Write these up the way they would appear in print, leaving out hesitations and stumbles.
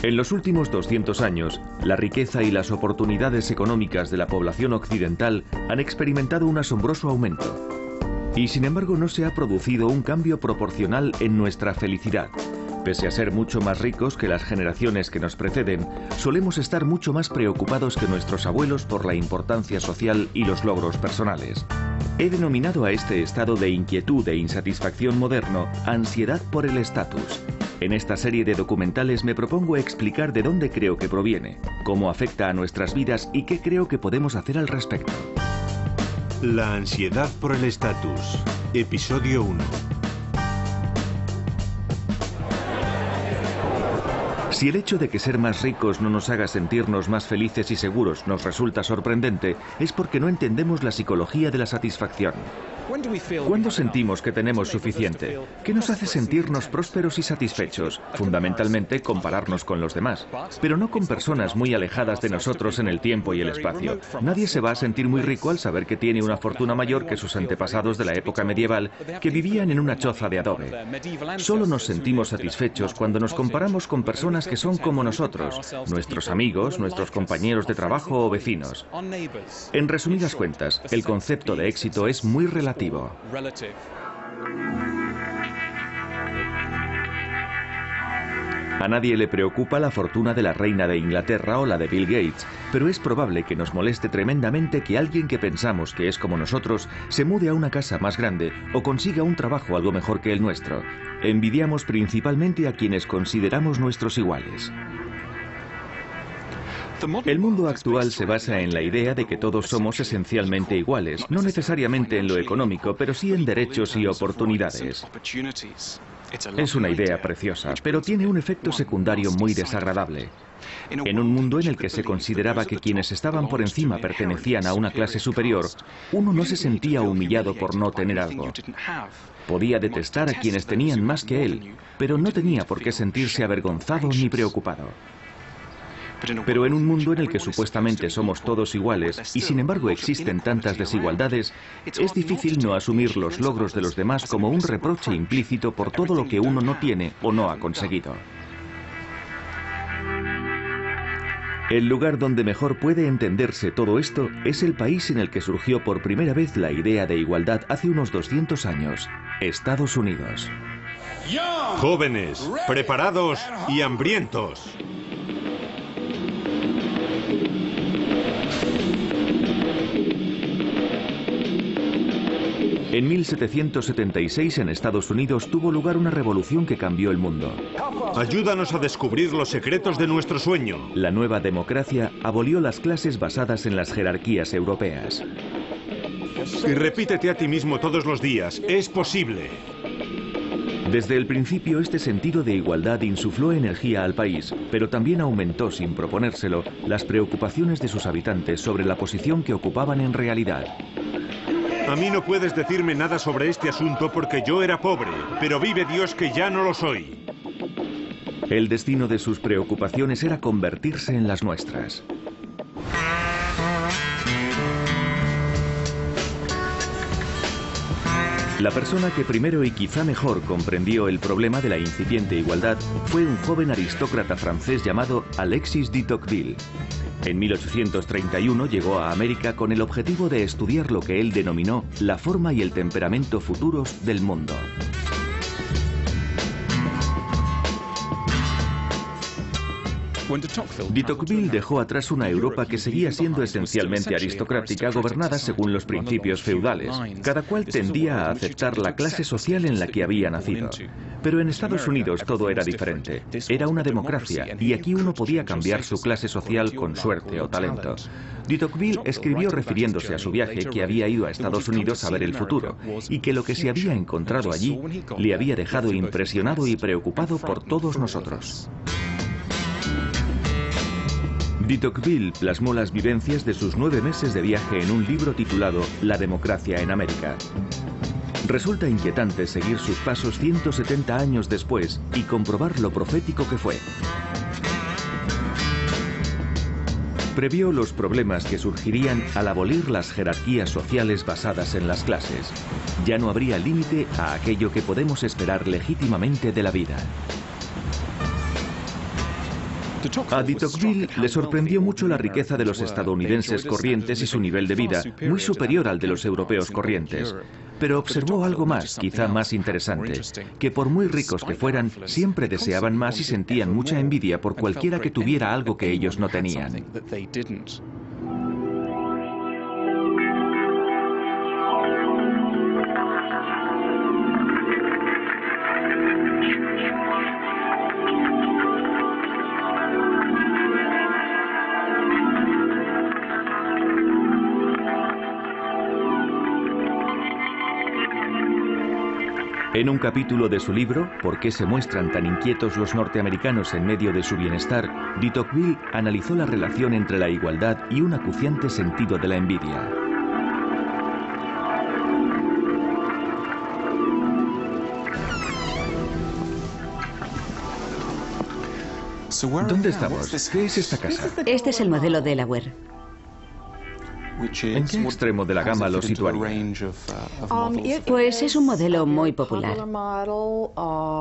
En los últimos 200 años, la riqueza y las oportunidades económicas de la población occidental han experimentado un asombroso aumento. Y sin embargo no se ha producido un cambio proporcional en nuestra felicidad. Pese a ser mucho más ricos que las generaciones que nos preceden, solemos estar mucho más preocupados que nuestros abuelos por la importancia social y los logros personales. He denominado a este estado de inquietud e insatisfacción moderno ansiedad por el estatus. En esta serie de documentales me propongo explicar de dónde creo que proviene, cómo afecta a nuestras vidas y qué creo que podemos hacer al respecto. La ansiedad por el estatus. Episodio 1. Si el hecho de que ser más ricos no nos haga sentirnos más felices y seguros nos resulta sorprendente, es porque no entendemos la psicología de la satisfacción. ¿Cuándo sentimos que tenemos suficiente? ¿Qué nos hace sentirnos prósperos y satisfechos? Fundamentalmente compararnos con los demás, pero no con personas muy alejadas de nosotros en el tiempo y el espacio. Nadie se va a sentir muy rico al saber que tiene una fortuna mayor que sus antepasados de la época medieval, que vivían en una choza de adobe. Solo nos sentimos satisfechos cuando nos comparamos con personas que son como nosotros, nuestros amigos, nuestros compañeros de trabajo o vecinos. En resumidas cuentas, el concepto de éxito es muy relativo. A nadie le preocupa la fortuna de la reina de Inglaterra o la de Bill Gates, pero es probable que nos moleste tremendamente que alguien que pensamos que es como nosotros se mude a una casa más grande o consiga un trabajo algo mejor que el nuestro. Envidiamos principalmente a quienes consideramos nuestros iguales. El mundo actual se basa en la idea de que todos somos esencialmente iguales, no necesariamente en lo económico, pero sí en derechos y oportunidades. Es una idea preciosa, pero tiene un efecto secundario muy desagradable. En un mundo en el que se consideraba que quienes estaban por encima pertenecían a una clase superior, uno no se sentía humillado por no tener algo. Podía detestar a quienes tenían más que él, pero no tenía por qué sentirse avergonzado ni preocupado. Pero en un mundo en el que supuestamente somos todos iguales y sin embargo existen tantas desigualdades, es difícil no asumir los logros de los demás como un reproche implícito por todo lo que uno no tiene o no ha conseguido. El lugar donde mejor puede entenderse todo esto es el país en el que surgió por primera vez la idea de igualdad hace unos 200 años, Estados Unidos. Jóvenes, preparados y hambrientos. En 1776 en Estados Unidos tuvo lugar una revolución que cambió el mundo. Ayúdanos a descubrir los secretos de nuestro sueño. La nueva democracia abolió las clases basadas en las jerarquías europeas. Y repítete a ti mismo todos los días, es posible. Desde el principio este sentido de igualdad insufló energía al país, pero también aumentó sin proponérselo las preocupaciones de sus habitantes sobre la posición que ocupaban en realidad. A mí no puedes decirme nada sobre este asunto porque yo era pobre, pero vive Dios que ya no lo soy. El destino de sus preocupaciones era convertirse en las nuestras. La persona que primero y quizá mejor comprendió el problema de la incipiente igualdad fue un joven aristócrata francés llamado Alexis de Tocqueville. En 1831 llegó a América con el objetivo de estudiar lo que él denominó la forma y el temperamento futuros del mundo. De Tocqueville dejó atrás una Europa que seguía siendo esencialmente aristocrática, gobernada según los principios feudales. Cada cual tendía a aceptar la clase social en la que había nacido. Pero en Estados Unidos todo era diferente. Era una democracia y aquí uno podía cambiar su clase social con suerte o talento. De Tocqueville escribió refiriéndose a su viaje que había ido a Estados Unidos a ver el futuro y que lo que se había encontrado allí le había dejado impresionado y preocupado por todos nosotros. De Tocqueville plasmó las vivencias de sus 9 meses de viaje en un libro titulado La democracia en América. Resulta inquietante seguir sus pasos 170 años después y comprobar lo profético que fue. Previó los problemas que surgirían al abolir las jerarquías sociales basadas en las clases. Ya no habría límite a aquello que podemos esperar legítimamente de la vida. A de Tocqueville le sorprendió mucho la riqueza de los estadounidenses corrientes y su nivel de vida, muy superior al de los europeos corrientes. Pero observó algo más, quizá más interesante, que por muy ricos que fueran, siempre deseaban más y sentían mucha envidia por cualquiera que tuviera algo que ellos no tenían. En un capítulo de su libro, ¿Por qué se muestran tan inquietos los norteamericanos en medio de su bienestar?, de Tocqueville analizó la relación entre la igualdad y un acuciante sentido de la envidia. ¿Dónde estamos? ¿Qué es esta casa? Este es el modelo Delaware. ¿En qué extremo de la gama lo situaría? Pues es un modelo muy popular.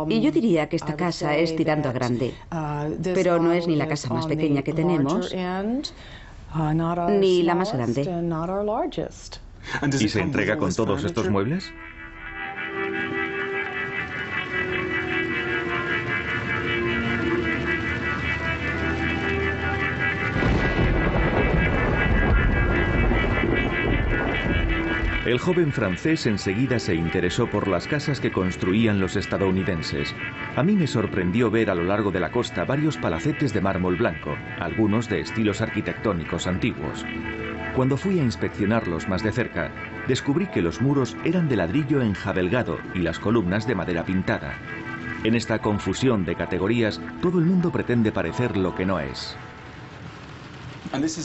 Y yo diría que esta casa es tirando a grande. Pero no es ni la casa más pequeña que tenemos, ni la más grande. ¿Y se entrega con todos estos muebles? El joven francés enseguida se interesó por las casas que construían los estadounidenses. A mí me sorprendió ver a lo largo de la costa varios palacetes de mármol blanco, algunos de estilos arquitectónicos antiguos. Cuando fui a inspeccionarlos más de cerca, descubrí que los muros eran de ladrillo enjabelgado y las columnas de madera pintada. En esta confusión de categorías, todo el mundo pretende parecer lo que no es.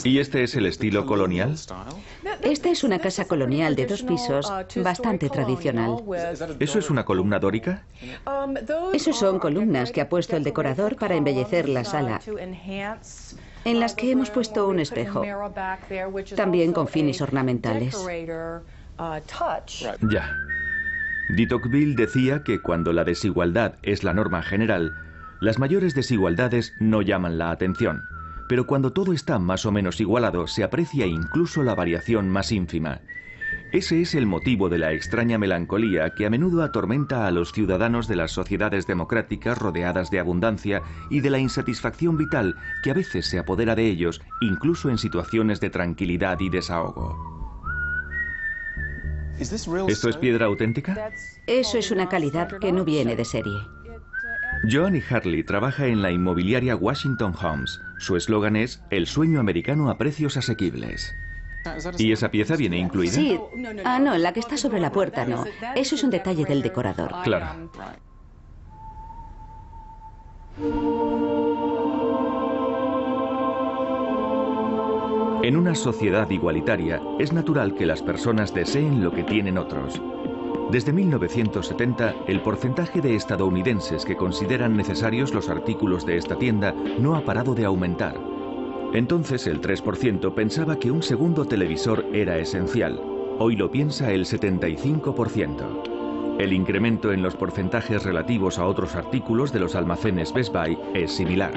¿Y este es el estilo colonial? Esta es una casa colonial de 2 pisos, bastante tradicional. ¿Eso es una columna dórica? Esos son columnas que ha puesto el decorador para embellecer la sala, en las que hemos puesto un espejo, también con fines ornamentales. Ya. De Tocqueville decía que cuando la desigualdad es la norma general, las mayores desigualdades no llaman la atención. Pero cuando todo está más o menos igualado, se aprecia incluso la variación más ínfima. Ese es el motivo de la extraña melancolía que a menudo atormenta a los ciudadanos de las sociedades democráticas rodeadas de abundancia y de la insatisfacción vital que a veces se apodera de ellos, incluso en situaciones de tranquilidad y desahogo. ¿Esto es piedra auténtica? Eso es una calidad que no viene de serie. Joanny Harley trabaja en la inmobiliaria Washington Homes. Su eslogan es "El sueño americano a precios asequibles". ¿Y esa pieza viene incluida? Sí. Ah, no, la que está sobre la puerta no. Eso es un detalle del decorador. Claro. En una sociedad igualitaria, es natural que las personas deseen lo que tienen otros. Desde 1970, el porcentaje de estadounidenses que consideran necesarios los artículos de esta tienda no ha parado de aumentar. Entonces el 3% pensaba que un segundo televisor era esencial. Hoy lo piensa el 75%. El incremento en los porcentajes relativos a otros artículos de los almacenes Best Buy es similar.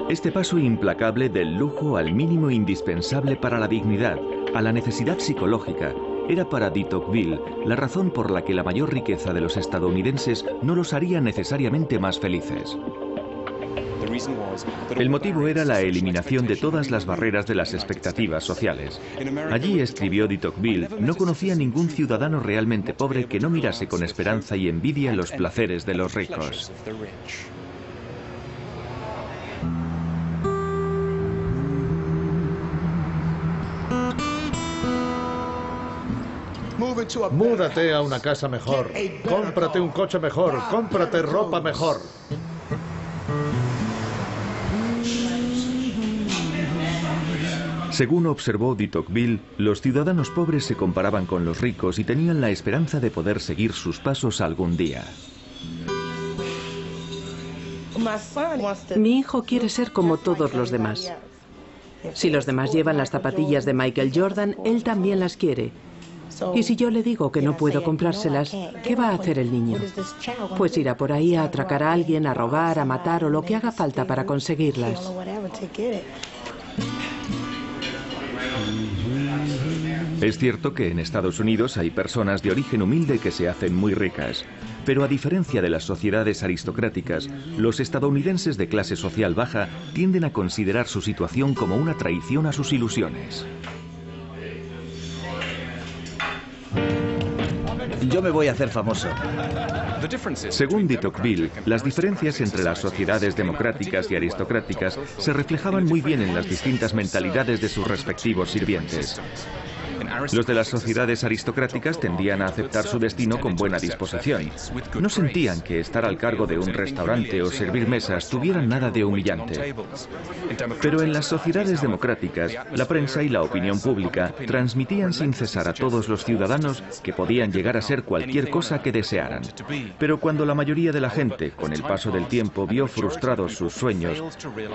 Este paso implacable del lujo al mínimo indispensable para la dignidad, a la necesidad psicológica, era para de Tocqueville la razón por la que la mayor riqueza de los estadounidenses no los haría necesariamente más felices. El motivo era la eliminación de todas las barreras de las expectativas sociales. Allí, escribió de Tocqueville, no conocía ningún ciudadano realmente pobre que no mirase con esperanza y envidia los placeres de los ricos. Múdate a una casa mejor, cómprate un coche mejor, cómprate ropa mejor. Según observó de Tocqueville, los ciudadanos pobres se comparaban con los ricos y tenían la esperanza de poder seguir sus pasos algún día. Mi hijo quiere ser como todos los demás. Si los demás llevan las zapatillas de Michael Jordan, él también las quiere. Y si yo le digo que no puedo comprárselas, ¿qué va a hacer el niño? Pues irá por ahí a atracar a alguien, a robar, a matar o lo que haga falta para conseguirlas. Es cierto que en Estados Unidos hay personas de origen humilde que se hacen muy ricas. Pero a diferencia de las sociedades aristocráticas, los estadounidenses de clase social baja tienden a considerar su situación como una traición a sus ilusiones. Yo me voy a hacer famoso. Según de Tocqueville, las diferencias entre las sociedades democráticas y aristocráticas se reflejaban muy bien en las distintas mentalidades de sus respectivos sirvientes. Los de las sociedades aristocráticas tendían a aceptar su destino con buena disposición. No sentían que estar al cargo de un restaurante o servir mesas tuvieran nada de humillante. Pero en las sociedades democráticas, la prensa y la opinión pública transmitían sin cesar a todos los ciudadanos que podían llegar a ser cualquier cosa que desearan. Pero cuando la mayoría de la gente, con el paso del tiempo, vio frustrados sus sueños,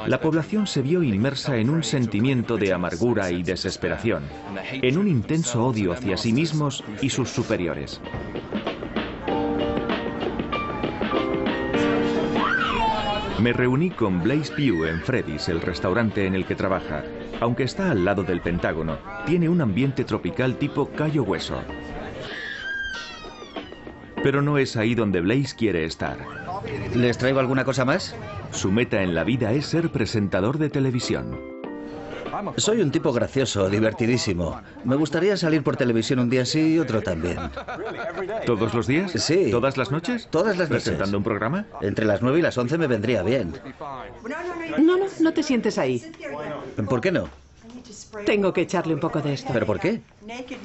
la población se vio inmersa en un sentimiento de amargura y desesperación, en un intenso odio hacia sí mismos y sus superiores. Me reuní con Blaise Pugh en Freddy's, el restaurante en el que trabaja. Aunque está al lado del Pentágono, tiene un ambiente tropical tipo callo hueso. Pero no es ahí donde Blaise quiere estar. ¿Les traigo alguna cosa más? Su meta en la vida es ser presentador de televisión. Soy un tipo gracioso, divertidísimo. Me gustaría salir por televisión un día sí y otro también. ¿Todos los días? Sí. ¿Todas las noches? Todas las noches. ¿Presentando un programa? Entre las 9 y las 11 me vendría bien. No te sientes ahí. ¿Por qué no? Tengo que echarle un poco de esto. ¿Pero por qué?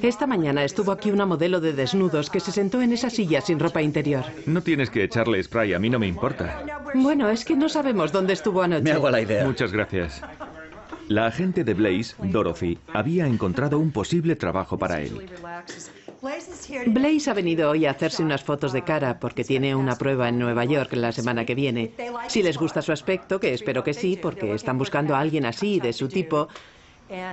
Esta mañana estuvo aquí una modelo de desnudos que se sentó en esa silla sin ropa interior. No tienes que echarle spray, a mí no me importa. Bueno, es que no sabemos dónde estuvo anoche. Me hago la idea. Muchas gracias. La agente de Blaise, Dorothy, había encontrado un posible trabajo para él. Blaise ha venido hoy a hacerse unas fotos de cara porque tiene una prueba en Nueva York la semana que viene. Si les gusta su aspecto, que espero que sí, porque están buscando a alguien así, de su tipo.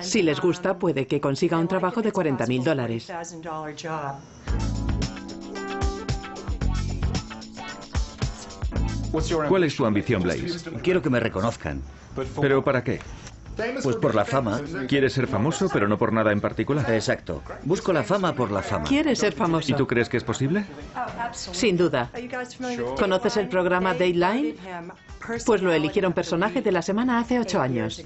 Si les gusta, puede que consiga un trabajo de $40.000. ¿Cuál es tu ambición, Blaise? Quiero que me reconozcan. ¿Pero para qué? Pues por la fama. ¿Quieres ser famoso, pero no por nada en particular? Exacto. Busco la fama por la fama. Quiere ser famoso. ¿Y tú crees que es posible? Sin duda. ¿Conoces el programa Dateline? Pues lo eligieron personaje de la semana hace 8 años.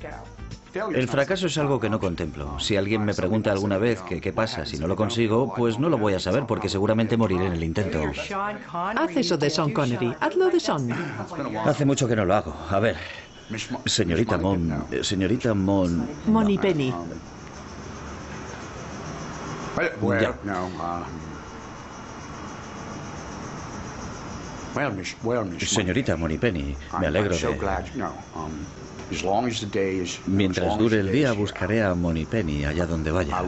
El fracaso es algo que no contemplo. Si alguien me pregunta alguna vez que qué pasa si no lo consigo, pues no lo voy a saber porque seguramente moriré en el intento. Haz eso de Sean Connery. Hazlo de Sean. Hace mucho que no lo hago. A ver. Señorita Mon... Moneypenny. Ya. Señorita Moneypenny, me alegro de... Mientras dure el día, buscaré a Moneypenny allá donde vaya.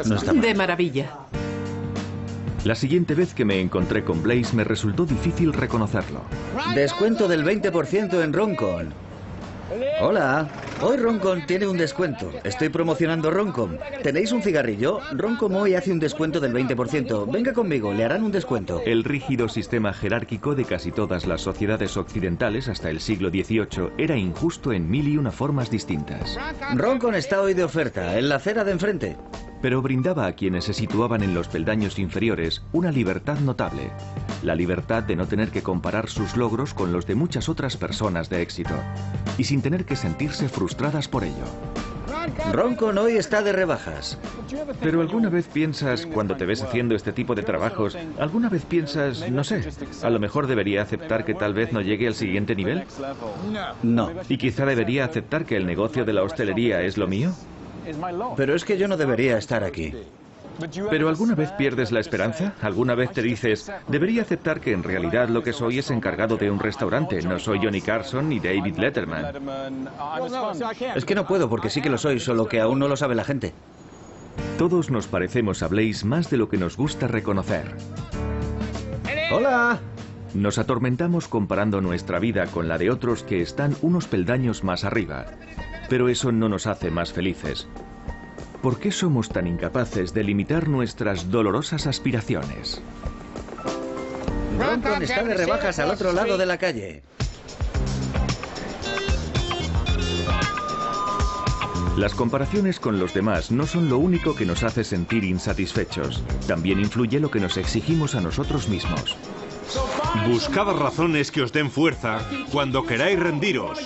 No está mal. De maravilla. La siguiente vez que me encontré con Blaise me resultó difícil reconocerlo. Descuento del 20% en Roncon. Hola, hoy Roncon tiene un descuento. Estoy promocionando Roncon. ¿Tenéis un cigarrillo? Roncon hoy hace un descuento del 20%. Venga conmigo, le harán un descuento. El rígido sistema jerárquico de casi todas las sociedades occidentales hasta el siglo XVIII era injusto en 1001 formas distintas. Roncon está hoy de oferta, en la acera de enfrente. Pero brindaba a quienes se situaban en los peldaños inferiores una libertad notable. La libertad de no tener que comparar sus logros con los de muchas otras personas de éxito. Y sin tener que sentirse frustradas por ello. Roncon hoy está de rebajas. Pero alguna vez piensas, cuando te ves haciendo este tipo de trabajos, alguna vez piensas, no sé, a lo mejor debería aceptar que tal vez no llegue al siguiente nivel. No. Y quizá debería aceptar que el negocio de la hostelería es lo mío. Pero es que yo no debería estar aquí. ¿Pero alguna vez pierdes la esperanza? ¿Alguna vez te dices, debería aceptar que en realidad lo que soy es encargado de un restaurante, no soy Johnny Carson ni David Letterman? Es que no puedo porque sí que lo soy, solo que aún no lo sabe la gente. Todos nos parecemos a Blaise más de lo que nos gusta reconocer. ¡Hola! Nos atormentamos comparando nuestra vida con la de otros que están unos peldaños más arriba. Pero eso no nos hace más felices. ¿Por qué somos tan incapaces de limitar nuestras dolorosas aspiraciones? Roncon está de rebajas al otro lado de la calle. Las comparaciones con los demás no son lo único que nos hace sentir insatisfechos. También influye lo que nos exigimos a nosotros mismos. Buscad razones que os den fuerza cuando queráis rendiros.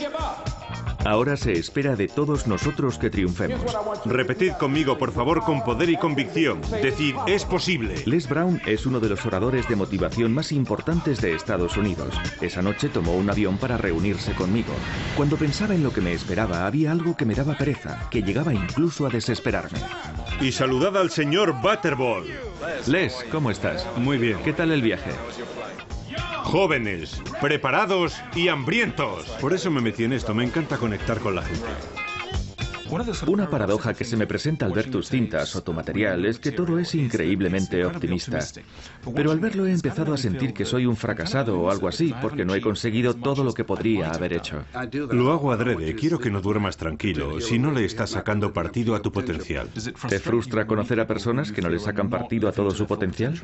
Ahora se espera de todos nosotros que triunfemos. Repetid conmigo, por favor, con poder y convicción. Decid, es posible. Les Brown es uno de los oradores de motivación más importantes de Estados Unidos. Esa noche tomó un avión para reunirse conmigo. Cuando pensaba en lo que me esperaba, había algo que me daba pereza, que llegaba incluso a desesperarme. Y saludad al señor Butterball. Les, ¿cómo estás? Muy bien. ¿Qué tal el viaje? Jóvenes, preparados y hambrientos. Por eso me metí en esto, me encanta conectar con la gente. Una paradoja que se me presenta al ver tus cintas o tu material es que todo es increíblemente optimista. Pero al verlo he empezado a sentir que soy un fracasado o algo así, porque no he conseguido todo lo que podría haber hecho. Lo hago adrede, quiero que no duermas tranquilo, si no le estás sacando partido a tu potencial. ¿Te frustra conocer a personas que no le sacan partido a todo su potencial?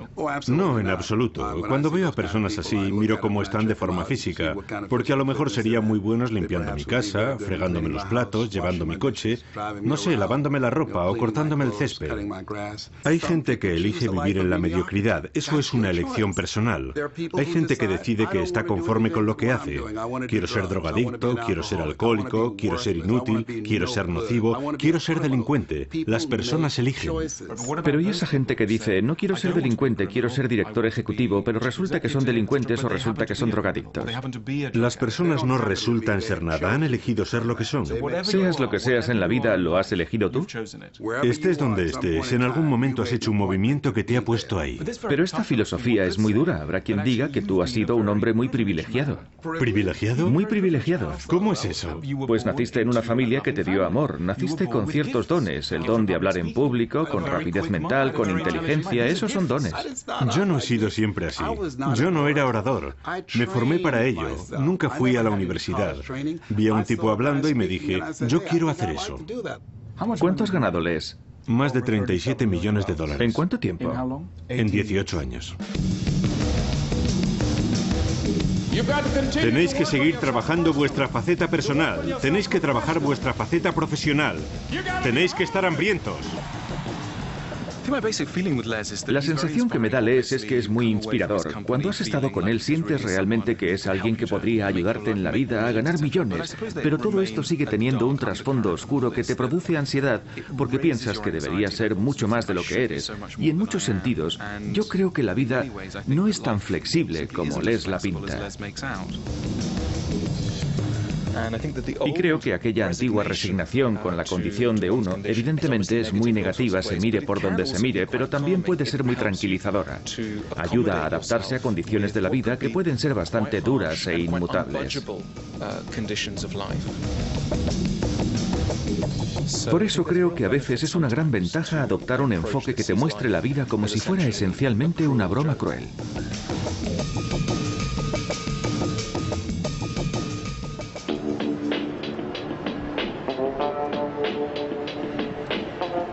No, en absoluto. Cuando veo a personas así, miro cómo están de forma física, porque a lo mejor serían muy buenos limpiando mi casa, fregándome los platos, llevando mi coche, no sé, lavándome la ropa o cortándome el césped. Hay gente que elige vivir en la mediocridad, eso es una elección personal. Hay gente que decide que está conforme con lo que hace. Quiero ser drogadicto, quiero ser alcohólico, quiero ser inútil, quiero ser nocivo, quiero ser delincuente. Las personas eligen. Pero ¿y esa gente que dice, no quiero ser delincuente, quiero ser director ejecutivo, pero resulta que son delincuentes o resulta que son drogadictos? Las personas no resultan ser nada, han elegido ser lo que son. Seas lo que seas en la vida, ¿lo has elegido tú? Estés donde estés, en algún momento has hecho un movimiento que te ha puesto ahí. Pero esta filosofía es muy dura. Habrá quien diga que tú has sido un hombre muy privilegiado. ¿Privilegiado? Muy privilegiado. ¿Cómo es eso? Pues naciste en una familia que te dio amor. Naciste con ciertos dones. El don de hablar en público, con rapidez mental, con inteligencia. Esos son dones. Yo no he sido siempre así. Yo no era orador. Me formé para ello. Nunca fui a la universidad. Vi a un tipo hablando y me dije, yo quiero hacer eso. ¿Cuánto has ganado, Les? Más de 37 millones de dólares. ¿En cuánto tiempo? En 18 años. Tenéis que seguir trabajando vuestra faceta personal. Tenéis que trabajar vuestra faceta profesional. Tenéis que estar hambrientos. La sensación que me da Les es que es muy inspirador. Cuando has estado con él sientes realmente que es alguien que podría ayudarte en la vida a ganar millones. Pero todo esto sigue teniendo un trasfondo oscuro que te produce ansiedad porque piensas que deberías ser mucho más de lo que eres. Y en muchos sentidos, yo creo que la vida no es tan flexible como Les la pinta. Y creo que aquella antigua resignación con la condición de uno, evidentemente es muy negativa, se mire por donde se mire, pero también puede ser muy tranquilizadora. Ayuda a adaptarse a condiciones de la vida que pueden ser bastante duras e inmutables. Por eso creo que a veces es una gran ventaja adoptar un enfoque que te muestre la vida como si fuera esencialmente una broma cruel.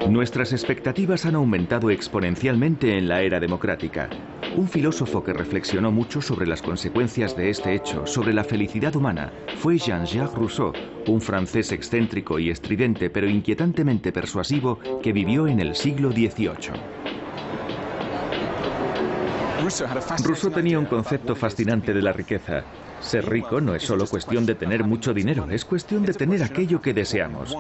Nuestras expectativas han aumentado exponencialmente en la era democrática. Un filósofo que reflexionó mucho sobre las consecuencias de este hecho, sobre la felicidad humana, fue Jean-Jacques Rousseau, un francés excéntrico y estridente pero inquietantemente persuasivo que vivió en el siglo XVIII. Rousseau tenía un concepto fascinante de la riqueza. Ser rico no es solo cuestión de tener mucho dinero, es cuestión de tener aquello que deseamos.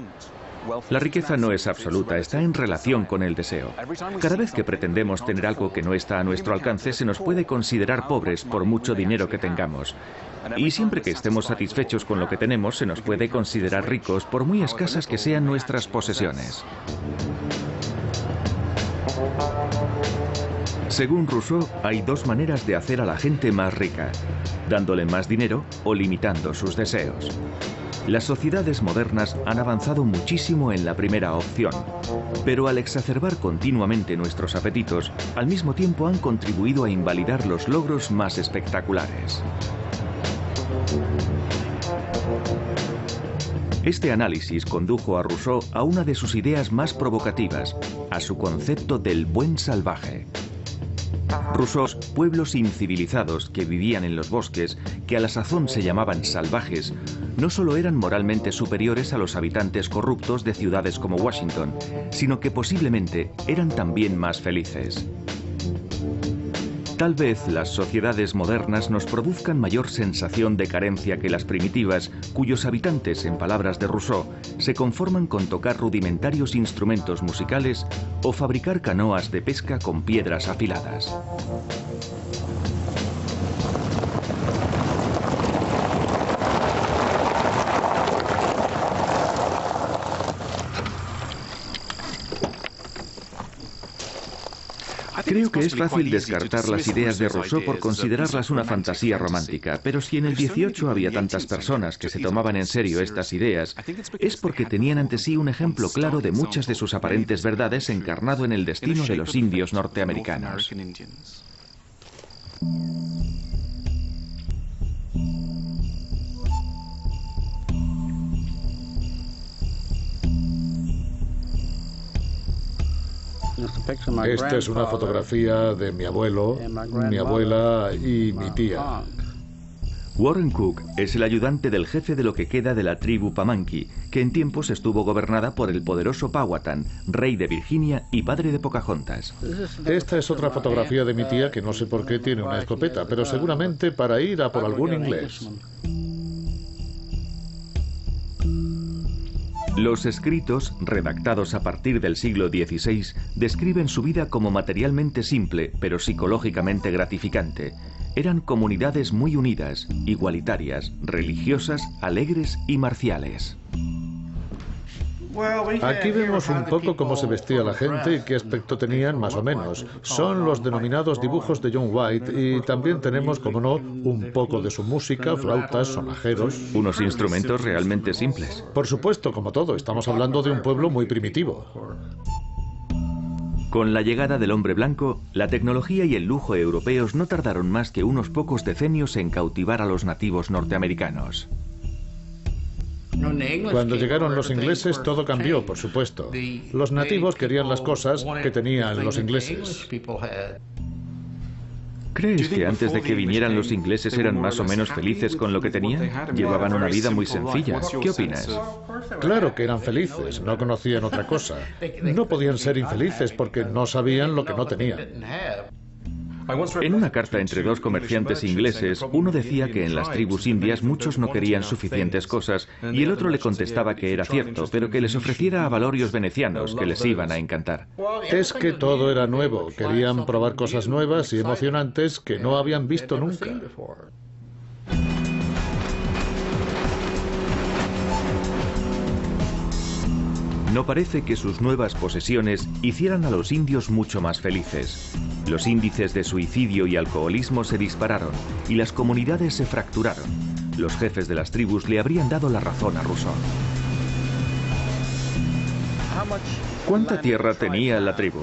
La riqueza no es absoluta, está en relación con el deseo. Cada vez que pretendemos tener algo que no está a nuestro alcance, se nos puede considerar pobres por mucho dinero que tengamos. Y siempre que estemos satisfechos con lo que tenemos, se nos puede considerar ricos por muy escasas que sean nuestras posesiones. Según Rousseau, hay dos maneras de hacer a la gente más rica: dándole más dinero o limitando sus deseos. Las sociedades modernas han avanzado muchísimo en la primera opción, pero al exacerbar continuamente nuestros apetitos, al mismo tiempo han contribuido a invalidar los logros más espectaculares. Este análisis condujo a Rousseau a una de sus ideas más provocativas, a su concepto del buen salvaje. Rousseau, pueblos incivilizados que vivían en los bosques, que a la sazón se llamaban salvajes, no solo eran moralmente superiores a los habitantes corruptos de ciudades como Washington, sino que posiblemente eran también más felices. Tal vez las sociedades modernas nos produzcan mayor sensación de carencia que las primitivas, cuyos habitantes, en palabras de Rousseau, se conforman con tocar rudimentarios instrumentos musicales o fabricar canoas de pesca con piedras afiladas. Creo que es fácil descartar las ideas de Rousseau por considerarlas una fantasía romántica, pero si en el 18 había tantas personas que se tomaban en serio estas ideas, es porque tenían ante sí un ejemplo claro de muchas de sus aparentes verdades encarnado en el destino de los indios norteamericanos. Esta es una fotografía de mi abuelo, mi abuela y mi tía. Warren Cook es el ayudante del jefe de lo que queda de la tribu Pamunkey, que en tiempos estuvo gobernada por el poderoso Powhatan, rey de Virginia y padre de Pocahontas. Esta es otra fotografía de mi tía que no sé por qué tiene una escopeta, pero seguramente para ir a por algún inglés. Los escritos, redactados a partir del siglo XVI, describen su vida como materialmente simple, pero psicológicamente gratificante. Eran comunidades muy unidas, igualitarias, religiosas, alegres y marciales. Aquí vemos un poco cómo se vestía la gente y qué aspecto tenían más o menos. Son los denominados dibujos de John White y también tenemos, como no, un poco de su música, flautas, sonajeros. Unos instrumentos realmente simples. Por supuesto, como todo, estamos hablando de un pueblo muy primitivo. Con la llegada del hombre blanco, la tecnología y el lujo europeos no tardaron más que unos pocos decenios en cautivar a los nativos norteamericanos. Cuando llegaron los ingleses todo cambió, por supuesto. Los nativos querían las cosas que tenían los ingleses. ¿Crees que antes de que vinieran los ingleses eran más o menos felices con lo que tenían? Llevaban una vida muy sencilla. ¿Qué opinas? Claro que eran felices, no conocían otra cosa. No podían ser infelices porque no sabían lo que no tenían. En una carta entre dos comerciantes ingleses, uno decía que en las tribus indias muchos no querían suficientes cosas y el otro le contestaba que era cierto, pero que les ofreciera abalorios venecianos que les iban a encantar. Es que todo era nuevo, querían probar cosas nuevas y emocionantes que no habían visto nunca. No parece que sus nuevas posesiones hicieran a los indios mucho más felices. Los índices de suicidio y alcoholismo se dispararon y las comunidades se fracturaron. Los jefes de las tribus le habrían dado la razón a Rousseau. ¿Cuánta tierra tenía la tribu?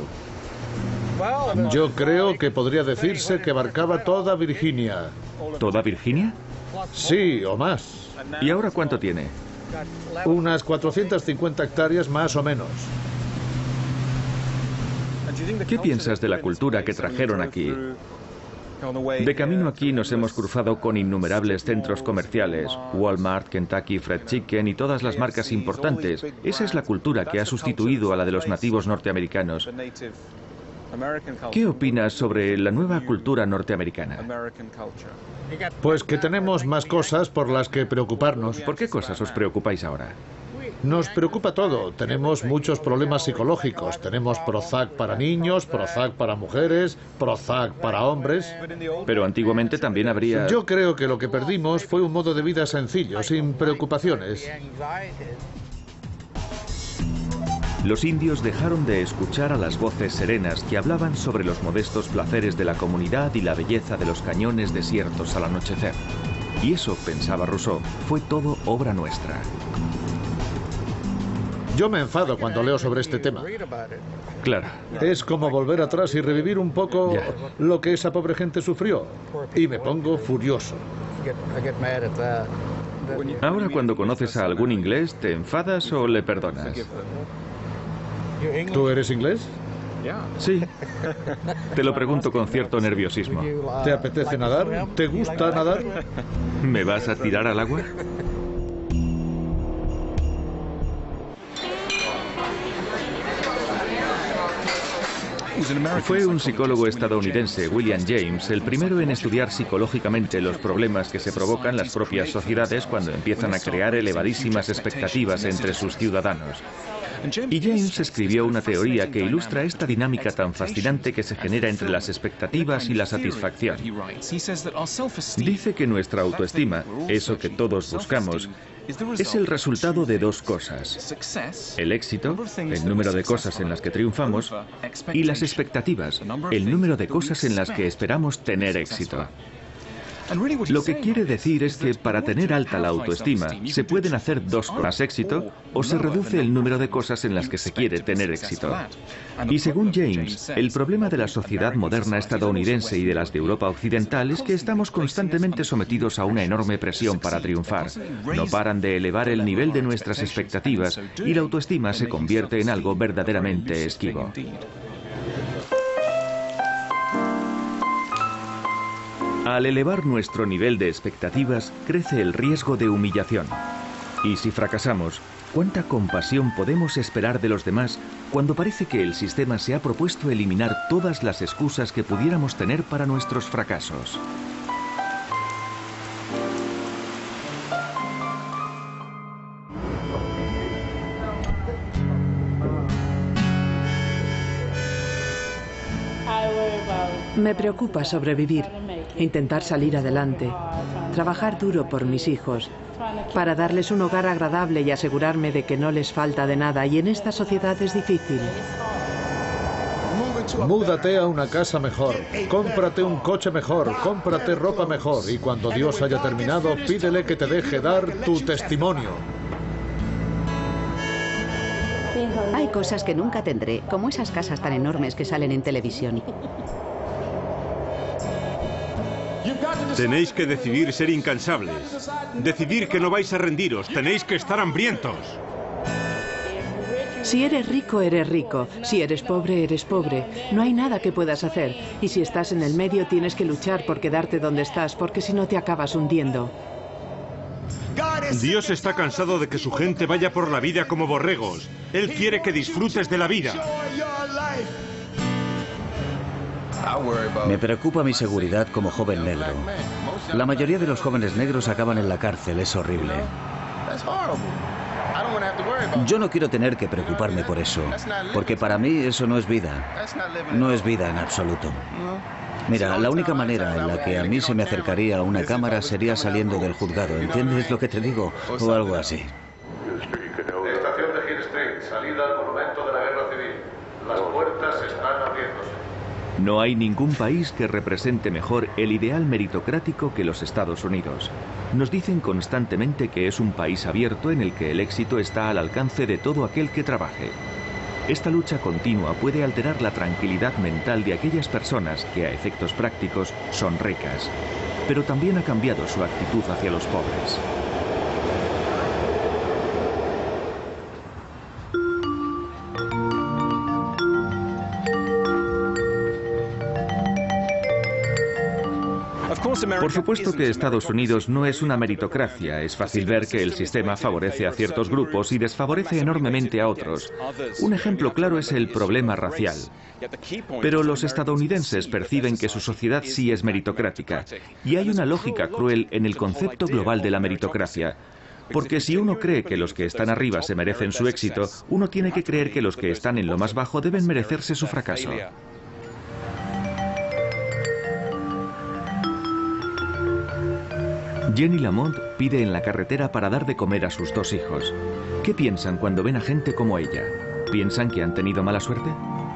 Yo creo que podría decirse que abarcaba toda Virginia. ¿Toda Virginia? Sí, o más. ¿Y ahora cuánto tiene? Unas 450 hectáreas más o menos. ¿Qué piensas de la cultura que trajeron aquí? De camino aquí nos hemos cruzado con innumerables centros comerciales, Walmart, Kentucky Fried Chicken y todas las marcas importantes. Esa es la cultura que ha sustituido a la de los nativos norteamericanos. ¿Qué opinas sobre la nueva cultura norteamericana? Pues que tenemos más cosas por las que preocuparnos. ¿Por qué cosas os preocupáis ahora? Nos preocupa todo. Tenemos muchos problemas psicológicos. Tenemos Prozac para niños, Prozac para mujeres, Prozac para hombres. Pero antiguamente también habría... Yo creo que lo que perdimos fue un modo de vida sencillo, sin preocupaciones. Los indios dejaron de escuchar a las voces serenas que hablaban sobre los modestos placeres de la comunidad y la belleza de los cañones desiertos al anochecer. Y eso, pensaba Rousseau, fue todo obra nuestra. Yo me enfado cuando leo sobre este tema. Claro. Es como volver atrás y revivir un poco lo que esa pobre gente sufrió. Y me pongo furioso. Ahora, cuando conoces a algún inglés, ¿te enfadas o le perdonas? ¿Tú eres inglés? Sí. Te lo pregunto con cierto nerviosismo. ¿Te apetece nadar? ¿Te gusta nadar? ¿Me vas a tirar al agua? Fue un psicólogo estadounidense, William James, el primero en estudiar psicológicamente los problemas que se provocan las propias sociedades cuando empiezan a crear elevadísimas expectativas entre sus ciudadanos. Y James escribió una teoría que ilustra esta dinámica tan fascinante que se genera entre las expectativas y la satisfacción. Dice que nuestra autoestima, eso que todos buscamos, es el resultado de dos cosas: el éxito, el número de cosas en las que triunfamos, y las expectativas, el número de cosas en las que esperamos tener éxito. Lo que quiere decir es que para tener alta la autoestima se pueden hacer dos cosas: más éxito o se reduce el número de cosas en las que se quiere tener éxito. Y según James, el problema de la sociedad moderna estadounidense y de las de Europa Occidental es que estamos constantemente sometidos a una enorme presión para triunfar. No paran de elevar el nivel de nuestras expectativas y la autoestima se convierte en algo verdaderamente esquivo. Al elevar nuestro nivel de expectativas, crece el riesgo de humillación. Y si fracasamos, ¿cuánta compasión podemos esperar de los demás cuando parece que el sistema se ha propuesto eliminar todas las excusas que pudiéramos tener para nuestros fracasos? Me preocupa sobrevivir, intentar salir adelante, trabajar duro por mis hijos, para darles un hogar agradable y asegurarme de que no les falta de nada, y en esta sociedad es difícil. Múdate a una casa mejor, cómprate un coche mejor, cómprate ropa mejor, y cuando Dios haya terminado, pídele que te deje dar tu testimonio. Hay cosas que nunca tendré, como esas casas tan enormes que salen en televisión. Tenéis que decidir ser incansables. Decidir que no vais a rendiros. Tenéis que estar hambrientos. Si eres rico, eres rico. Si eres pobre, eres pobre. No hay nada que puedas hacer. Y si estás en el medio, tienes que luchar por quedarte donde estás, porque si no te acabas hundiendo. Dios está cansado de que su gente vaya por la vida como borregos. Él quiere que disfrutes de la vida. Me preocupa mi seguridad como joven negro. La mayoría de los jóvenes negros acaban en la cárcel, es horrible. Yo no quiero tener que preocuparme por eso, porque para mí eso no es vida. No es vida en absoluto. Mira, la única manera en la que a mí se me acercaría a una cámara sería saliendo del juzgado, ¿entiendes lo que te digo? O algo así. Estación de Hill Street, salida al monumento de la Guerra Civil. Las puertas están abriéndose. No hay ningún país que represente mejor el ideal meritocrático que los Estados Unidos. Nos dicen constantemente que es un país abierto en el que el éxito está al alcance de todo aquel que trabaje. Esta lucha continua puede alterar la tranquilidad mental de aquellas personas que, a efectos prácticos, son ricas, pero también ha cambiado su actitud hacia los pobres. Por supuesto que Estados Unidos no es una meritocracia. Es fácil ver que el sistema favorece a ciertos grupos y desfavorece enormemente a otros. Un ejemplo claro es el problema racial. Pero los estadounidenses perciben que su sociedad sí es meritocrática. Y hay una lógica cruel en el concepto global de la meritocracia. Porque si uno cree que los que están arriba se merecen su éxito, uno tiene que creer que los que están en lo más bajo deben merecerse su fracaso. Jenny Lamont pide en la carretera para dar de comer a sus dos hijos. ¿Qué piensan cuando ven a gente como ella? ¿Piensan que han tenido mala suerte?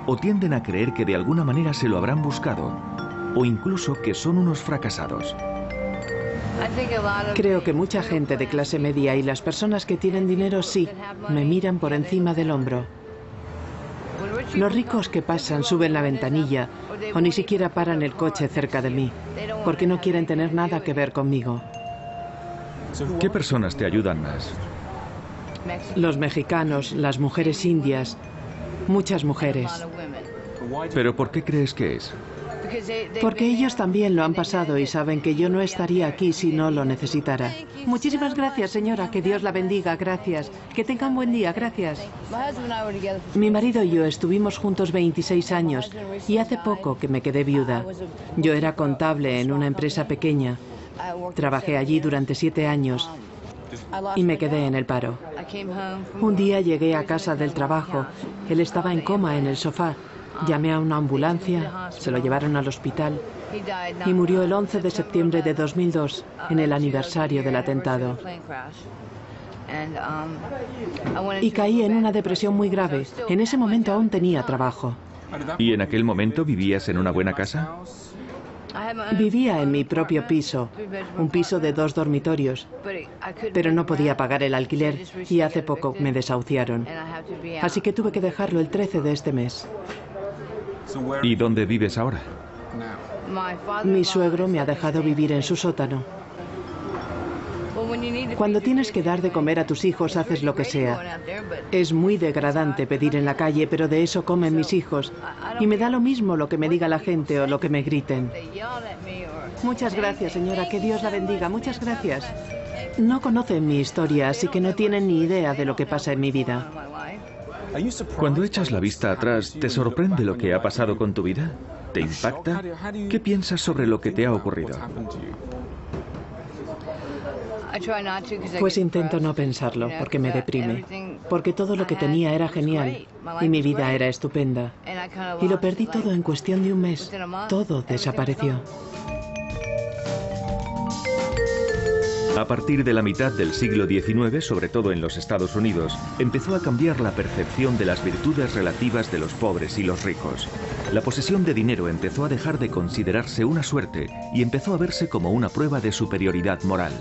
¿O tienden a creer que de alguna manera se lo habrán buscado? ¿O incluso que son unos fracasados? Creo que mucha gente de clase media y las personas que tienen dinero sí, me miran por encima del hombro. Los ricos que pasan suben la ventanilla o ni siquiera paran el coche cerca de mí, porque no quieren tener nada que ver conmigo. ¿Qué personas te ayudan más? Los mexicanos, las mujeres indias, muchas mujeres. ¿Pero por qué crees que es? Porque ellos también lo han pasado y saben que yo no estaría aquí si no lo necesitara. Muchísimas gracias, señora. Que Dios la bendiga. Gracias. Que tenga un buen día. Gracias. Mi marido y yo estuvimos juntos 26 años y hace poco que me quedé viuda. Yo era contable en una empresa pequeña. Trabajé allí durante 7 años y me quedé en el paro. Un día llegué a casa del trabajo. Él estaba en coma en el sofá. Llamé a una ambulancia, se lo llevaron al hospital y murió el 11 de septiembre de 2002, en el aniversario del atentado. Y caí en una depresión muy grave. En ese momento aún tenía trabajo. ¿Y en aquel momento vivías en una buena casa? Vivía en mi propio piso, un piso de 2 dormitorios, pero no podía pagar el alquiler y hace poco me desahuciaron. Así que tuve que dejarlo el 13 de este mes. ¿Y dónde vives ahora? Mi suegro me ha dejado vivir en su sótano. Cuando tienes que dar de comer a tus hijos, haces lo que sea. Es muy degradante pedir en la calle, pero de eso comen mis hijos. Y me da lo mismo lo que me diga la gente o lo que me griten. Muchas gracias, señora. Que Dios la bendiga. Muchas gracias. No conocen mi historia, así que no tienen ni idea de lo que pasa en mi vida. Cuando echas la vista atrás, ¿te sorprende lo que ha pasado con tu vida? ¿Te impacta? ¿Qué piensas sobre lo que te ha ocurrido? Pues intento no pensarlo, porque me deprime. Porque todo lo que tenía era genial y mi vida era estupenda. Y lo perdí todo en cuestión de un mes. Todo desapareció. A partir de la mitad del siglo XIX, sobre todo en los Estados Unidos, empezó a cambiar la percepción de las virtudes relativas de los pobres y los ricos. La posesión de dinero empezó a dejar de considerarse una suerte y empezó a verse como una prueba de superioridad moral.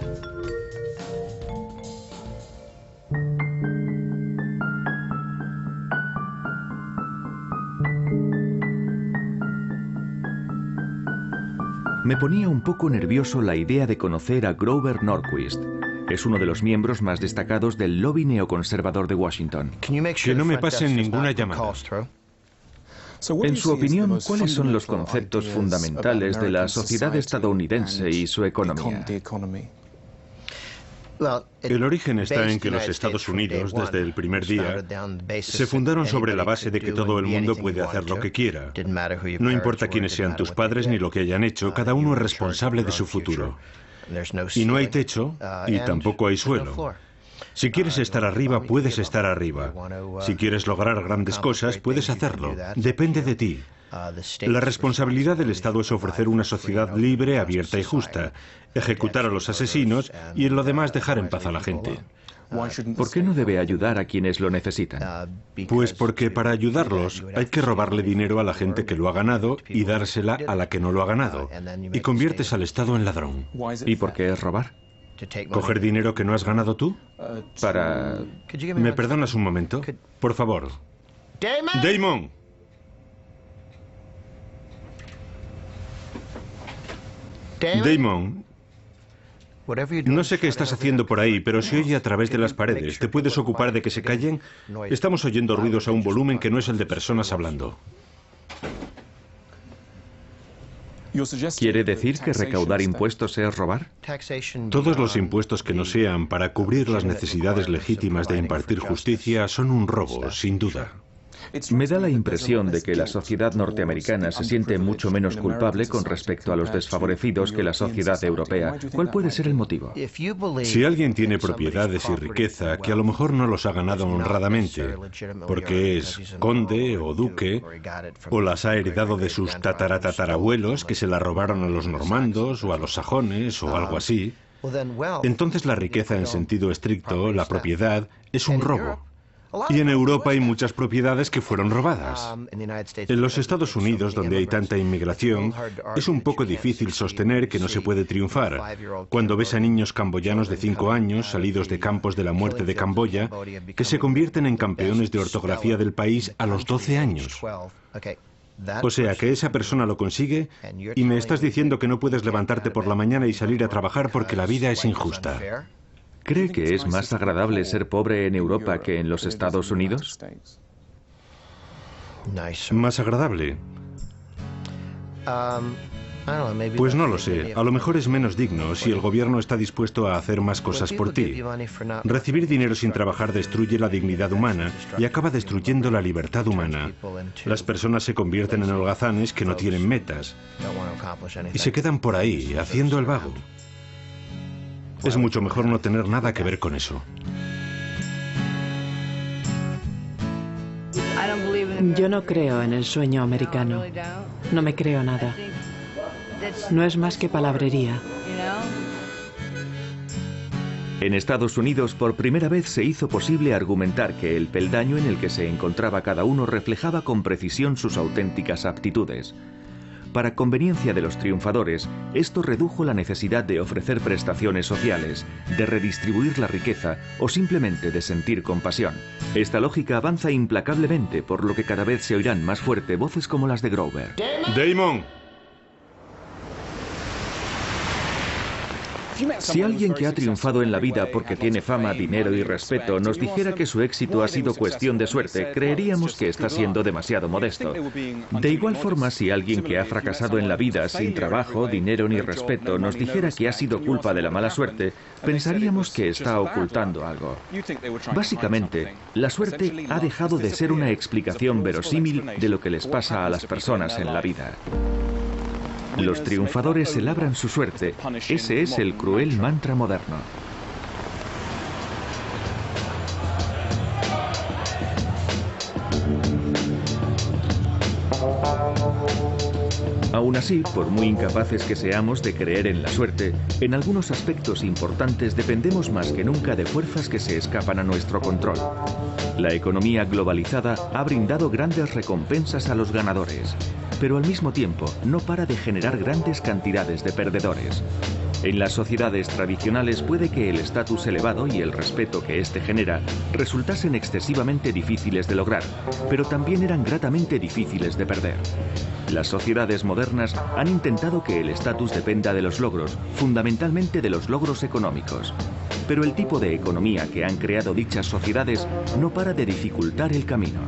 Me ponía un poco nervioso la idea de conocer a Grover Norquist. Es uno de los miembros más destacados del lobby neoconservador de Washington. Que no me pasen ninguna llamada. En su opinión, ¿cuáles son los conceptos fundamentales de la sociedad estadounidense y su economía? El origen está en que los Estados Unidos, desde el primer día, se fundaron sobre la base de que todo el mundo puede hacer lo que quiera. No importa quiénes sean tus padres ni lo que hayan hecho, cada uno es responsable de su futuro. Y no hay techo y tampoco hay suelo. Si quieres estar arriba, puedes estar arriba. Si quieres lograr grandes cosas, puedes hacerlo. Depende de ti. La responsabilidad del Estado es ofrecer una sociedad libre, abierta y justa, ejecutar a los asesinos y en lo demás dejar en paz a la gente. ¿Por qué no debe ayudar a quienes lo necesitan? Pues porque para ayudarlos hay que robarle dinero a la gente que lo ha ganado y dársela a la que no lo ha ganado. Y conviertes al Estado en ladrón. ¿Y por qué es robar? ¿Coger dinero que no has ganado tú? Para... ¿Me perdonas un momento? Por favor. ¡Damon! Damon, no sé qué estás haciendo por ahí, pero se oye a través de las paredes. ¿Te puedes ocupar de que se callen? Estamos oyendo ruidos a un volumen que no es el de personas hablando. ¿Quiere decir que recaudar impuestos es robar? Todos los impuestos que no sean para cubrir las necesidades legítimas de impartir justicia son un robo, sin duda. Me da la impresión de que la sociedad norteamericana se siente mucho menos culpable con respecto a los desfavorecidos que la sociedad europea. ¿Cuál puede ser el motivo? Si alguien tiene propiedades y riqueza que a lo mejor no los ha ganado honradamente, porque es conde o duque, o las ha heredado de sus tataratatarabuelos que se la robaron a los normandos o a los sajones o algo así, entonces la riqueza en sentido estricto, la propiedad, es un robo. Y en Europa hay muchas propiedades que fueron robadas. En los Estados Unidos, donde hay tanta inmigración, es un poco difícil sostener que no se puede triunfar. Cuando ves a niños camboyanos de 5 años, salidos de campos de la muerte de Camboya, que se convierten en campeones de ortografía del país a los 12 años. O sea, que esa persona lo consigue y me estás diciendo que no puedes levantarte por la mañana y salir a trabajar porque la vida es injusta. ¿Cree que es más agradable ser pobre en Europa que en los Estados Unidos? ¿Más agradable? Pues no lo sé. A lo mejor es menos digno si el gobierno está dispuesto a hacer más cosas por ti. Recibir dinero sin trabajar destruye la dignidad humana y acaba destruyendo la libertad humana. Las personas se convierten en holgazanes que no tienen metas y se quedan por ahí, haciendo el vago. Es mucho mejor no tener nada que ver con eso. Yo no creo en el sueño americano. No me creo nada. No es más que palabrería. En Estados Unidos, por primera vez se hizo posible argumentar que el peldaño en el que se encontraba cada uno reflejaba con precisión sus auténticas aptitudes. Para conveniencia de los triunfadores, esto redujo la necesidad de ofrecer prestaciones sociales, de redistribuir la riqueza o simplemente de sentir compasión. Esta lógica avanza implacablemente, por lo que cada vez se oirán más fuerte voces como las de Grover. ¡Damon! Si alguien que ha triunfado en la vida porque tiene fama, dinero y respeto nos dijera que su éxito ha sido cuestión de suerte, creeríamos que está siendo demasiado modesto. De igual forma, si alguien que ha fracasado en la vida sin trabajo, dinero ni respeto nos dijera que ha sido culpa de la mala suerte, pensaríamos que está ocultando algo. Básicamente, la suerte ha dejado de ser una explicación verosímil de lo que les pasa a las personas en la vida. Los triunfadores se labran su suerte. Ese es el cruel mantra moderno. Aún así, por muy incapaces que seamos de creer en la suerte, en algunos aspectos importantes dependemos más que nunca de fuerzas que se escapan a nuestro control. La economía globalizada ha brindado grandes recompensas a los ganadores, pero al mismo tiempo no para de generar grandes cantidades de perdedores. En las sociedades tradicionales puede que el estatus elevado y el respeto que éste genera resultasen excesivamente difíciles de lograr, pero también eran gratamente difíciles de perder. Las sociedades modernas han intentado que el estatus dependa de los logros, fundamentalmente de los logros económicos. Pero el tipo de economía que han creado dichas sociedades no para de dificultar el camino.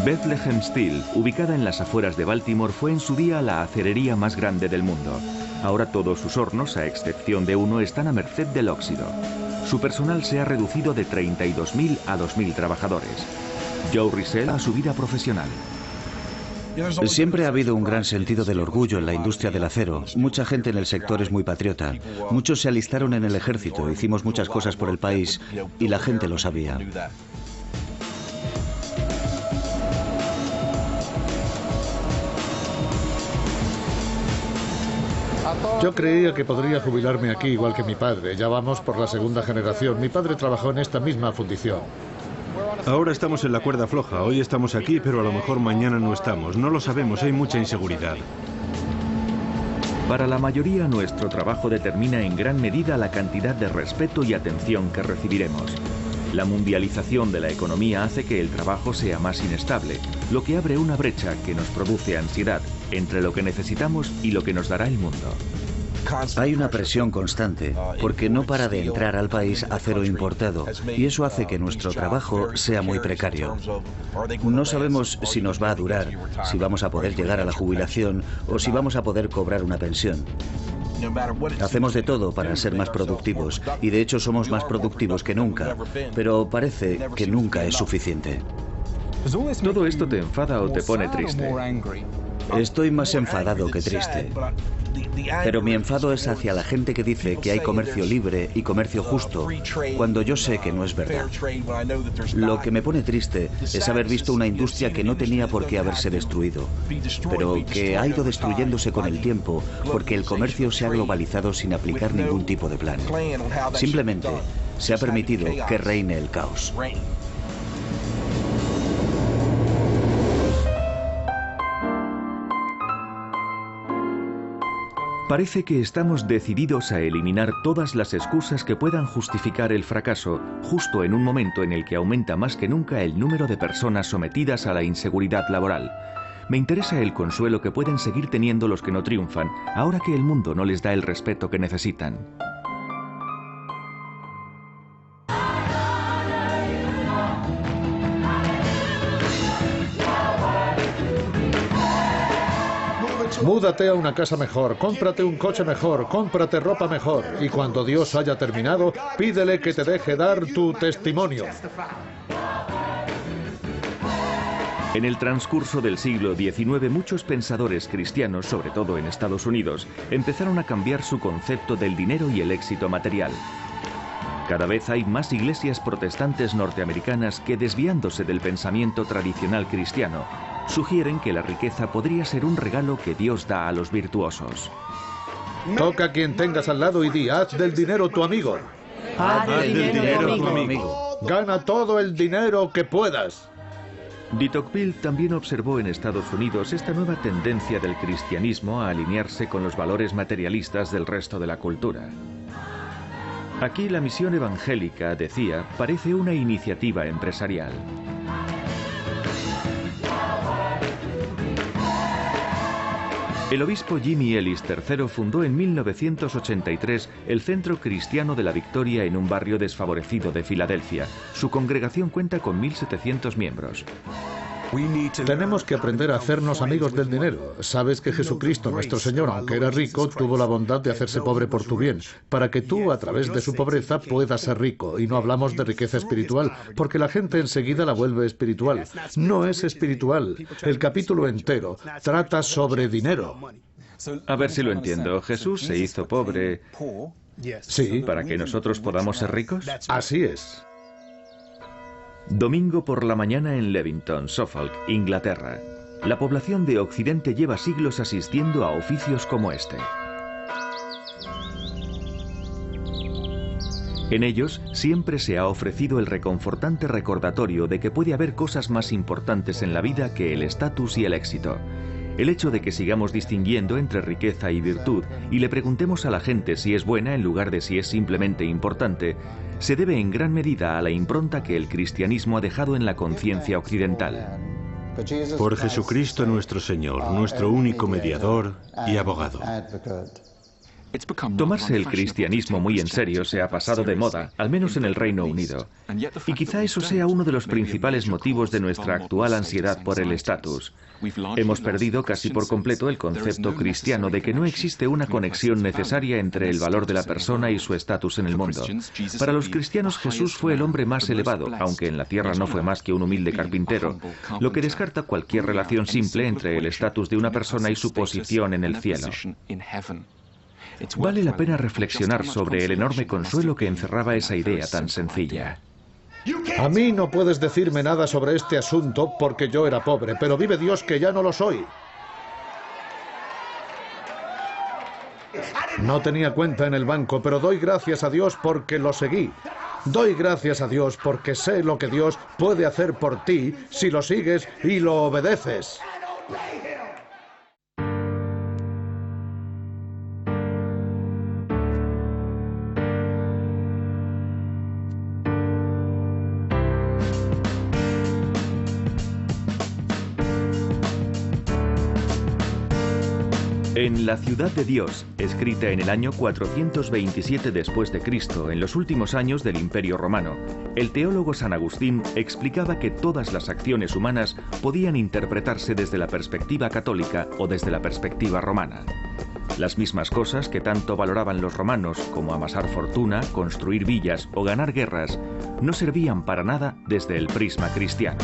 Bethlehem Steel, ubicada en las afueras de Baltimore, fue en su día la acerería más grande del mundo. Ahora todos sus hornos, a excepción de uno, están a merced del óxido. Su personal se ha reducido de 32.000 a 2.000 trabajadores. Joe Rizell a su vida profesional. Siempre ha habido un gran sentido del orgullo en la industria del acero. Mucha gente en el sector es muy patriota. Muchos se alistaron en el ejército, hicimos muchas cosas por el país y la gente lo sabía. Yo creía que podría jubilarme aquí igual que mi padre. Ya vamos por la segunda generación. Mi padre trabajó en esta misma fundición. Ahora estamos en la cuerda floja. Hoy estamos aquí, pero a lo mejor mañana no estamos. No lo sabemos, hay mucha inseguridad. Para la mayoría, nuestro trabajo determina en gran medida la cantidad de respeto y atención que recibiremos. La mundialización de la economía hace que el trabajo sea más inestable, lo que abre una brecha que nos produce ansiedad entre lo que necesitamos y lo que nos dará el mundo. Hay una presión constante, porque no para de entrar al país acero importado, y eso hace que nuestro trabajo sea muy precario. No sabemos si nos va a durar, si vamos a poder llegar a la jubilación o si vamos a poder cobrar una pensión. Hacemos de todo para ser más productivos, y de hecho somos más productivos que nunca, pero parece que nunca es suficiente. ¿Todo esto te enfada o te pone triste? Estoy más enfadado que triste. Pero mi enfado es hacia la gente que dice que hay comercio libre y comercio justo, cuando yo sé que no es verdad. Lo que me pone triste es haber visto una industria que no tenía por qué haberse destruido, pero que ha ido destruyéndose con el tiempo porque el comercio se ha globalizado sin aplicar ningún tipo de plan. Simplemente se ha permitido que reine el caos. Parece que estamos decididos a eliminar todas las excusas que puedan justificar el fracaso, justo en un momento en el que aumenta más que nunca el número de personas sometidas a la inseguridad laboral. Me interesa el consuelo que pueden seguir teniendo los que no triunfan, ahora que el mundo no les da el respeto que necesitan. Múdate a una casa mejor, cómprate un coche mejor, cómprate ropa mejor, y cuando Dios haya terminado, pídele que te deje dar tu testimonio. En el transcurso del siglo XIX, muchos pensadores cristianos, sobre todo en Estados Unidos, empezaron a cambiar su concepto del dinero y el éxito material. Cada vez hay más iglesias protestantes norteamericanas que, desviándose del pensamiento tradicional cristiano, sugieren que la riqueza podría ser un regalo que Dios da a los virtuosos. Toca a quien tengas al lado y di: haz del dinero tu amigo. Haz del dinero tu amigo. Gana todo el dinero que puedas. De Tocqueville también observó en Estados Unidos esta nueva tendencia del cristianismo a alinearse con los valores materialistas del resto de la cultura. Aquí la misión evangélica, decía, parece una iniciativa empresarial. El obispo Jimmy Ellis III fundó en 1983 el Centro Cristiano de la Victoria en un barrio desfavorecido de Filadelfia. Su congregación cuenta con 1.700 miembros. Tenemos que aprender a hacernos amigos del dinero. Sabes que Jesucristo, nuestro Señor, aunque era rico, tuvo la bondad de hacerse pobre por tu bien, para que tú, a través de su pobreza, puedas ser rico. Y no hablamos de riqueza espiritual, porque la gente enseguida la vuelve espiritual. No es espiritual. El capítulo entero trata sobre dinero. A ver si lo entiendo. Jesús se hizo pobre. Sí. ¿Para que nosotros podamos ser ricos? Así es. Domingo por la mañana en Levington, Suffolk, Inglaterra. La población de Occidente lleva siglos asistiendo a oficios como este. En ellos siempre se ha ofrecido el reconfortante recordatorio de que puede haber cosas más importantes en la vida que el estatus y el éxito. El hecho de que sigamos distinguiendo entre riqueza y virtud y le preguntemos a la gente si es buena en lugar de si es simplemente importante, se debe en gran medida a la impronta que el cristianismo ha dejado en la conciencia occidental. Por Jesucristo nuestro Señor, nuestro único mediador y abogado. Tomarse el cristianismo muy en serio se ha pasado de moda, al menos en el Reino Unido. Y quizá eso sea uno de los principales motivos de nuestra actual ansiedad por el estatus. Hemos perdido casi por completo el concepto cristiano de que no existe una conexión necesaria entre el valor de la persona y su estatus en el mundo. Para los cristianos, Jesús fue el hombre más elevado, aunque en la tierra no fue más que un humilde carpintero, lo que descarta cualquier relación simple entre el estatus de una persona y su posición en el cielo. Vale la pena reflexionar sobre el enorme consuelo que encerraba esa idea tan sencilla. A mí no puedes decirme nada sobre este asunto porque yo era pobre, pero vive Dios que ya no lo soy. No tenía cuenta en el banco, pero doy gracias a Dios porque lo seguí. Doy gracias a Dios porque sé lo que Dios puede hacer por ti si lo sigues y lo obedeces. En La ciudad de Dios, escrita en el año 427 después de Cristo, en los últimos años del Imperio Romano, el teólogo San Agustín explicaba que todas las acciones humanas podían interpretarse desde la perspectiva católica o desde la perspectiva romana. Las mismas cosas que tanto valoraban los romanos, como amasar fortuna, construir villas o ganar guerras, no servían para nada desde el prisma cristiano.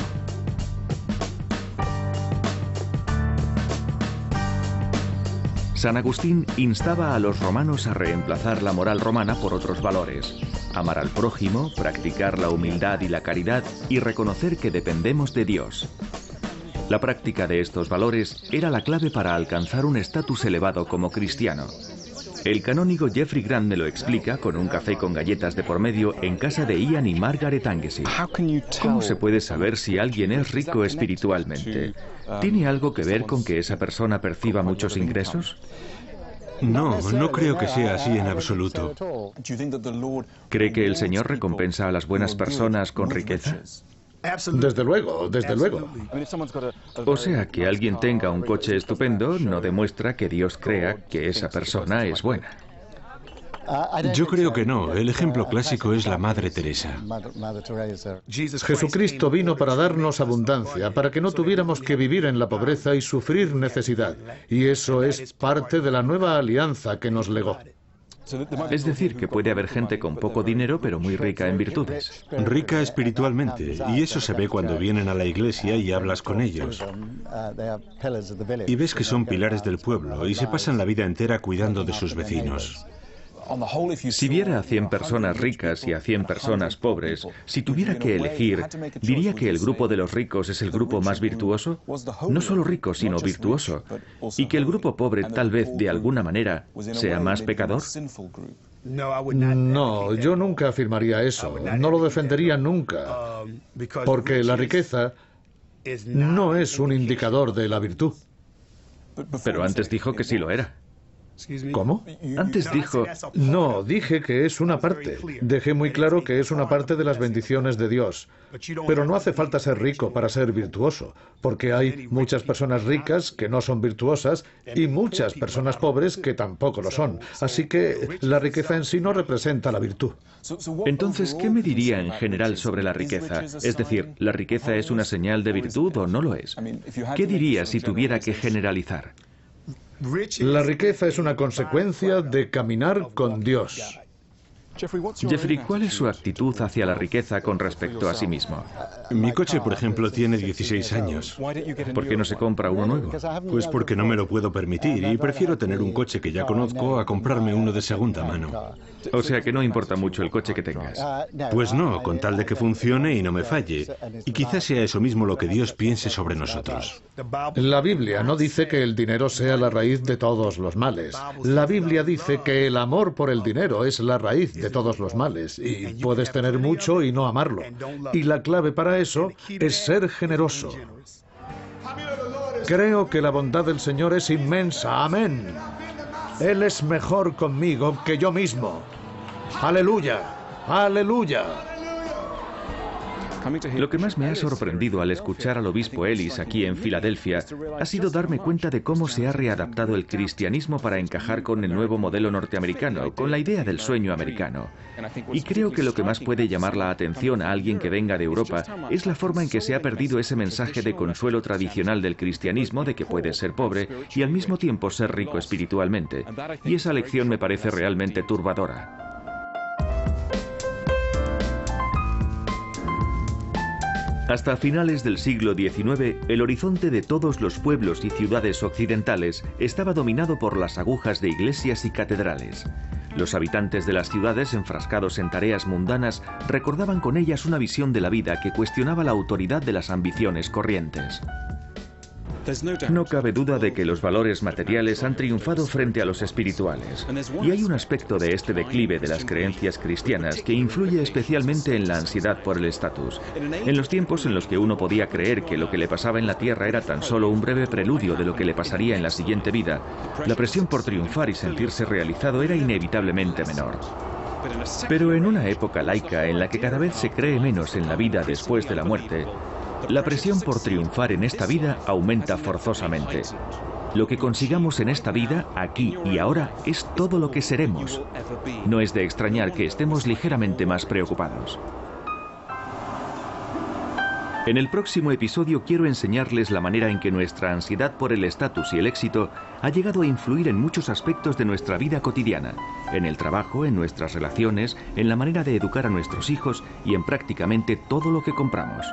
San Agustín instaba a los romanos a reemplazar la moral romana por otros valores: amar al prójimo, practicar la humildad y la caridad y reconocer que dependemos de Dios. La práctica de estos valores era la clave para alcanzar un estatus elevado como cristiano. El canónigo Jeffrey Grant me lo explica con un café con galletas de por medio en casa de Ian y Margaret Angesy. ¿Cómo se puede saber si alguien es rico espiritualmente? ¿Tiene algo que ver con que esa persona perciba muchos ingresos? No, no creo que sea así en absoluto. ¿Cree que el Señor recompensa a las buenas personas con riqueza? Desde luego, desde luego. O sea, que alguien tenga un coche estupendo no demuestra que Dios crea que esa persona es buena. Yo creo que no. El ejemplo clásico es la Madre Teresa. Jesucristo vino para darnos abundancia, para que no tuviéramos que vivir en la pobreza y sufrir necesidad. Y eso es parte de la nueva alianza que nos legó. Es decir, que puede haber gente con poco dinero pero muy rica en virtudes. Rica espiritualmente, y eso se ve cuando vienen a la iglesia y hablas con ellos. Y ves que son pilares del pueblo y se pasan la vida entera cuidando de sus vecinos. Si viera a 100 personas ricas y a 100 personas pobres, si tuviera que elegir, ¿diría que el grupo de los ricos es el grupo más virtuoso? No solo rico, sino virtuoso. ¿Y que el grupo pobre tal vez, de alguna manera, sea más pecador? No, yo nunca afirmaría eso. No lo defendería nunca. Porque la riqueza no es un indicador de la virtud. Pero antes dijo que sí lo era. ¿Cómo? Antes dijo... No, dije que es una parte. Dejé muy claro que es una parte de las bendiciones de Dios. Pero no hace falta ser rico para ser virtuoso, porque hay muchas personas ricas que no son virtuosas y muchas personas pobres que tampoco lo son. Así que la riqueza en sí no representa la virtud. Entonces, ¿qué me diría en general sobre la riqueza? Es decir, ¿la riqueza es una señal de virtud o no lo es? ¿Qué diría si tuviera que generalizar? La riqueza es una consecuencia de caminar con Dios. Jeffrey, ¿cuál es su actitud hacia la riqueza con respecto a sí mismo? Mi coche, por ejemplo, tiene 16 años. ¿Por qué no se compra uno nuevo? Pues porque no me lo puedo permitir y prefiero tener un coche que ya conozco a comprarme uno de segunda mano. O sea que no importa mucho el coche que tengas. Pues no, con tal de que funcione y no me falle. Y quizás sea eso mismo lo que Dios piense sobre nosotros. La Biblia no dice que el dinero sea la raíz de todos los males. La Biblia dice que el amor por el dinero es la raíz de todos los males. Y puedes tener mucho y no amarlo. Y la clave para eso es ser generoso. Creo que la bondad del Señor es inmensa. Amén. Él es mejor conmigo que yo mismo. Aleluya. Aleluya. Lo que más me ha sorprendido al escuchar al obispo Ellis aquí en Filadelfia ha sido darme cuenta de cómo se ha readaptado el cristianismo para encajar con el nuevo modelo norteamericano, con la idea del sueño americano. Y creo que lo que más puede llamar la atención a alguien que venga de Europa es la forma en que se ha perdido ese mensaje de consuelo tradicional del cristianismo de que puedes ser pobre y al mismo tiempo ser rico espiritualmente. Y esa lección me parece realmente turbadora. Hasta finales del siglo XIX, el horizonte de todos los pueblos y ciudades occidentales estaba dominado por las agujas de iglesias y catedrales. Los habitantes de las ciudades, enfrascados en tareas mundanas, recordaban con ellas una visión de la vida que cuestionaba la autoridad de las ambiciones corrientes. No cabe duda de que los valores materiales han triunfado frente a los espirituales. Y hay un aspecto de este declive de las creencias cristianas que influye especialmente en la ansiedad por el estatus. En los tiempos en los que uno podía creer que lo que le pasaba en la tierra era tan solo un breve preludio de lo que le pasaría en la siguiente vida, la presión por triunfar y sentirse realizado era inevitablemente menor. Pero en una época laica en la que cada vez se cree menos en la vida después de la muerte, la presión por triunfar en esta vida aumenta forzosamente. Lo que consigamos en esta vida, aquí y ahora, es todo lo que seremos. No es de extrañar que estemos ligeramente más preocupados. En el próximo episodio quiero enseñarles la manera en que nuestra ansiedad por el estatus y el éxito ha llegado a influir en muchos aspectos de nuestra vida cotidiana, en el trabajo, en nuestras relaciones, en la manera de educar a nuestros hijos y en prácticamente todo lo que compramos.